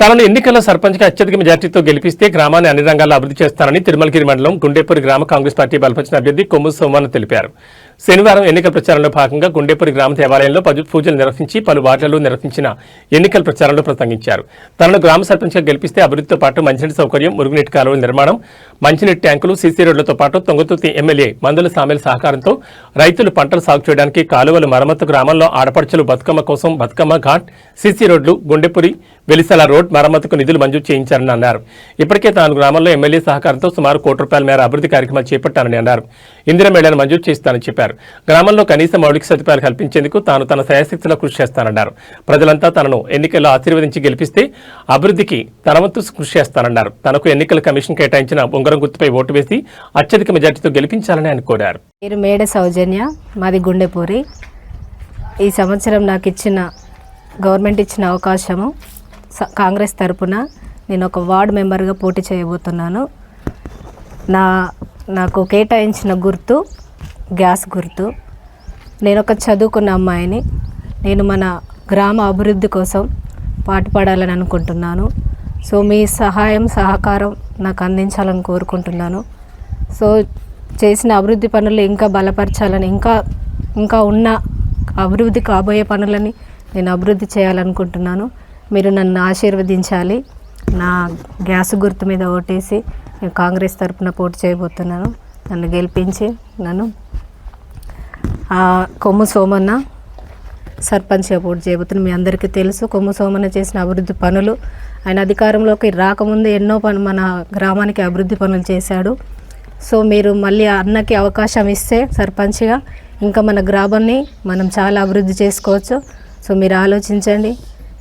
తనను ఎన్నికల్లో సర్పంచ్గా అత్యధిక మెజార్టీతో గెలిపిస్తే గ్రామాన్ని అన్ని రంగాల్లో అభివృద్ధి చేస్తానని తిరుమలగిరి మండలం గుండేపూరి గ్రామ కాంగ్రెస్ పార్టీ బలపరిచిన అభ్యర్థి కొమ్ము సోమన్న తెలిపారు. శనివారం ఎన్నికల ప్రచారంలో భాగంగా గుండేపూరి గ్రామ దేవాలయంలో పూజలు నిర్వహించి పలు వార్డులలో నిర్వహించిన ఎన్నికల ప్రచారంలో ప్రసంగించారు. తనను గ్రామ సర్పంచ్గా గెలిపిస్తే అభివృద్ధితో పాటు మంచినీటి సౌకర్యం, మురుగునీటి కాలువల నిర్మాణం, మంచినీటి ట్యాంకులు, సీసీ రోడ్లతో పాటు తొంగతుర్తి ఎమ్మెల్యే మందుల సామేల సహకారంతో రైతులు పంటలు సాగు చేయడానికి కాలువల మరమ్మతు, గ్రామంలో ఆడపడుచులు బతుకమ్మ కోసం బతుకమ్మ ఘాట్, సీసీ రోడ్లు, గుండెపూరి వెలిసల రోడ్ మరమ్మతుకు నిధులు మంజూరు చేయించారని అన్నారు. ఇప్పటికే తాను గ్రామంలో ఎమ్మెల్యే సహకారంతో సుమారు ₹1,00,00,000 మేర అభివృద్ధి కార్యక్రమాలు చేపట్టారని అన్నారు. ఇందిరా మేళను మంజూరు చేస్తానని చెప్పారు. గ్రామంలో కనీస మౌలిక సదుపాయాలు కల్పించేందుకు తాను తన శాయశక్తిలో కృషి చేస్తానన్నారు. ప్రజలంతా తనను ఎన్నికల్లో ఆశీర్వదించి గెలిపిస్తే అభివృద్ధికి తన వంతు కృషి చేస్తానన్నారు. తనకు ఎన్నికల కమిషన్ కేటాయించిన ఉంగరం గుర్తుపై ఓటు వేసి అత్యధిక మెజార్టీతో గెలిపించాలని ఆయన కోరారు. మీరు మేడ సౌజన్య, మాది గుండెపూరి. ఈ సంవత్సరం నాకు గవర్నమెంట్ ఇచ్చిన అవకాశము కాంగ్రెస్ తరపున నేను ఒక వార్డు మెంబర్గా పోటీ చేయబోతున్నాను. నాకు కేటాయించిన గుర్తు గ్యాస్ గుర్తు. నేను ఒక చదువుకున్న అమ్మాయిని. నేను మన గ్రామ అభివృద్ధి కోసం పాటుపడాలని అనుకుంటున్నాను. సో మీ సహాయం సహకారం నాకు అందించాలని కోరుకుంటున్నాను. సో చేసిన అభివృద్ధి పనులు ఇంకా బలపరచాలని, ఇంకా ఉన్న అభివృద్ధి కాబోయే పనులని నేను అభివృద్ధి చేయాలనుకుంటున్నాను. మీరు నన్ను ఆశీర్వదించాలి. నా గ్యాస్ గుర్తు మీద ఓటేసి నేను కాంగ్రెస్ తరపున పోటీ చేయబోతున్నాను. నన్ను గెలిపించి నన్ను కొమ్ము సోమన్న సర్పంచ్గా పోటీ చేయబోతున్నాను. మీ అందరికీ తెలుసు కొమ్ము సోమన్న చేసిన అభివృద్ధి పనులు. ఆయన అధికారంలోకి రాకముందు ఎన్నో మన గ్రామానికి అభివృద్ధి పనులు చేశాడు. సో మీరు మళ్ళీ అన్నకి అవకాశం ఇస్తే సర్పంచ్గా ఇంకా మన గ్రామాన్ని మనం చాలా అభివృద్ధి చేసుకోవచ్చు. సో మీరు ఆలోచించండి.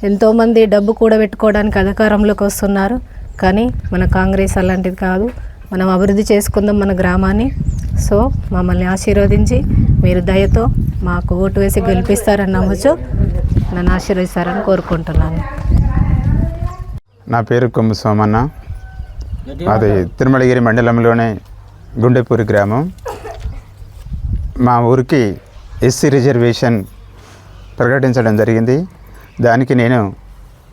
ఎంతోమంది డబ్బు కూడబెట్టుకోవడానికి అధికారంలోకి వస్తున్నారు, కానీ మన కాంగ్రెస్ అలాంటిది కాదు. మనం అభివృద్ధి చేసుకుందాం మన గ్రామాన్ని. సో మమ్మల్ని ఆశీర్వదించి మీరు దయతో మాకు ఓటు వేసి గెలిపిస్తారని నమ్మచ్చు. నన్ను ఆశీర్వదిస్తారని కోరుకుంటున్నాను. నా పేరు కొమ్ము సోమన్న. అది తిరుమలగిరి మండలంలోనే గుండెపూరి గ్రామం. మా ఊరికి ఎస్సీ రిజర్వేషన్ ప్రకటించడం జరిగింది. దానికి నేను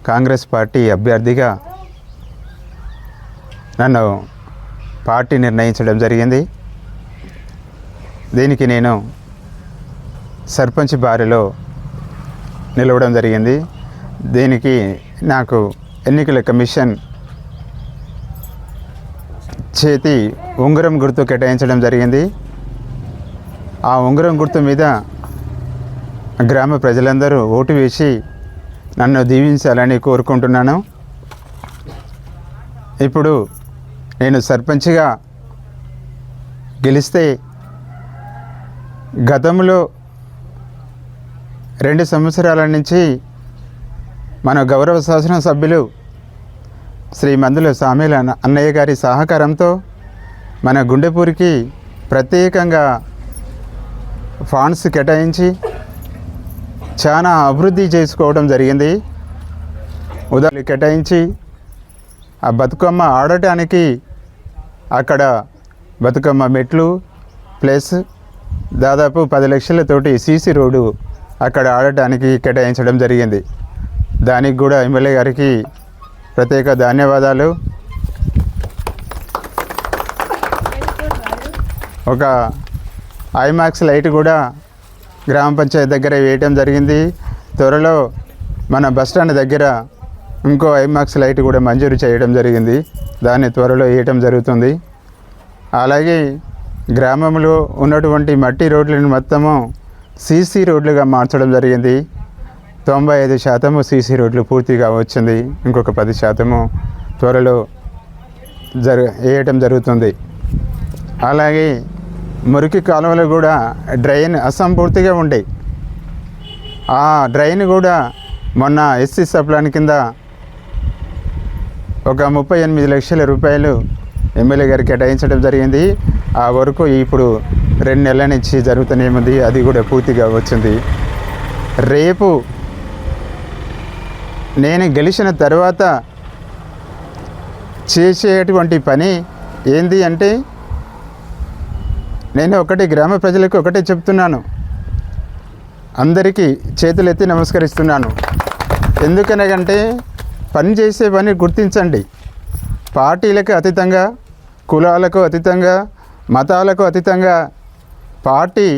కాంగ్రెస్ పార్టీ అభ్యర్థిగా నన్ను పార్టీ నిర్ణయించడం జరిగింది. దీనికి నేను సర్పంచ్ బారిలో నిలవడం జరిగింది. దీనికి నాకు ఎన్నికల కమిషన్ చేతి ఉంగరం గుర్తు కేటాయించడం జరిగింది. ఆ ఉంగరం గుర్తు మీద గ్రామ ప్రజలందరూ ఓటు వేసి నన్ను దీవించాలని కోరుకుంటున్నాను. ఇప్పుడు నేను సర్పంచ్గా గెలిస్తే గతంలో 2 సంవత్సరాల నుంచి మన గౌరవ శాసనసభ్యులు శ్రీ మందుల సామేల అన్నయ్య గారి సహకారంతో మన గుండెపూరికి ప్రత్యేకంగా ఫండ్స్ కేటాయించి చాలా అభివృద్ధి చేసుకోవడం జరిగింది. ఉదాహరణ కేటాయించి ఆ బతుకమ్మ ఆడటానికి అక్కడ బతుకమ్మ మెట్లు ప్లస్ దాదాపు 10 లక్షలతోటి సీసీ రోడ్డు అక్కడ ఆడటానికి కేటాయించడం జరిగింది. దానికి కూడా ఎమ్మెల్యే గారికి ప్రత్యేక ధన్యవాదాలు. ఒక ఐమాక్స్ లైట్ కూడా గ్రామ పంచాయతీ దగ్గర వేయటం జరిగింది. త్వరలో మన బస్టాండ్ దగ్గర ఇంకో ఐమాక్స్ లైట్ కూడా మంజూరు చేయడం జరిగింది. దాన్ని త్వరలో వేయటం జరుగుతుంది. అలాగే గ్రామంలో ఉన్నటువంటి మట్టి రోడ్లను మొత్తము సీసీ రోడ్లుగా మార్చడం జరిగింది. 95% సీసీ రోడ్లు పూర్తిగా వచ్చింది. ఇంకొక 10% త్వరలో వేయటం జరుగుతుంది. అలాగే మురికి కాలువలు కూడా డ్రైన్ అసంపూర్తిగా ఉండే ఆ డ్రైన్ కూడా మొన్న ఎస్సీ సప్లాన్ కింద ఒక 38 లక్షల రూపాయలు ఎమ్మెల్యే గారికి కేటాయించడం జరిగింది. ఆ వరకు ఇప్పుడు 2 నెలల నుంచి జరుగుతూనే ఉంది. అది కూడా పూర్తిగా వచ్చింది. రేపు నేను గెలిచిన తర్వాత చేసేటువంటి పని ఏంది అంటే, నేను గ్రామ ప్రజలకు ఒకటే చెప్తున్నాను. అందరికీ చేతులెత్తి నమస్కరిస్తున్నాను. ఎందుకనగంటే పని చేసే పని గుర్తించండి. పార్టీలకు అతీతంగా, కులాలకు అతీతంగా, మతాలకు అతీతంగా పార్టీ